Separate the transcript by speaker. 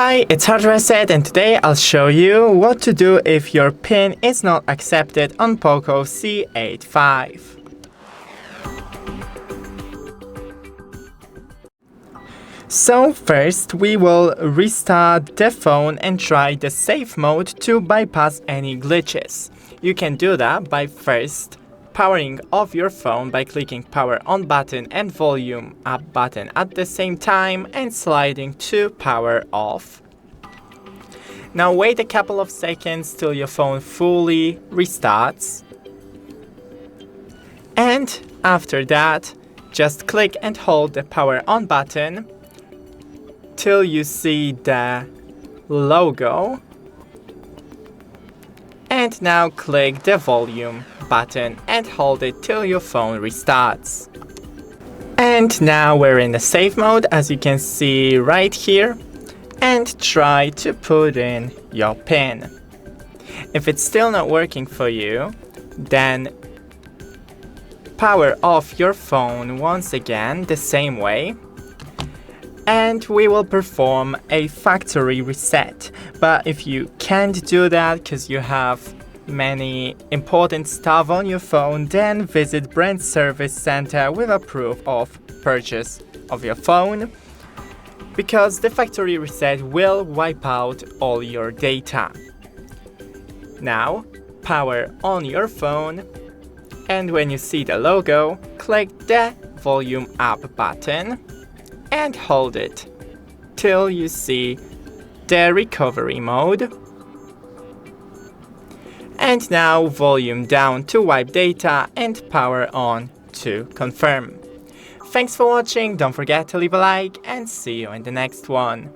Speaker 1: Hi, it's HardReset and today I'll show you what to do if your PIN is not accepted on POCO C85. So first we will restart the phone and try the safe mode to bypass any glitches. You can do that by first powering off your phone by clicking power on button and volume up button at the same time and sliding to power off. Now wait a couple of seconds till your phone fully restarts. And after that, just click and hold the power on button till you see the logo. And now click the volume button and hold it till your phone restarts. And now we're in the safe mode, as you can see right here, and try to put in your PIN. If it's still not working for you, then power off your phone once again the same way, and we will perform a factory reset. But if you can't do that because you have many important stuff on your phone, then visit Brand Service Center with a proof of purchase of your phone, because the factory reset will wipe out all your data. Now power on your phone, and when you see the logo, click the volume up button and hold it till you see the recovery mode. And now volume down to wipe data and power on to confirm. Thanks for watching, don't forget to leave a like and see you in the next one.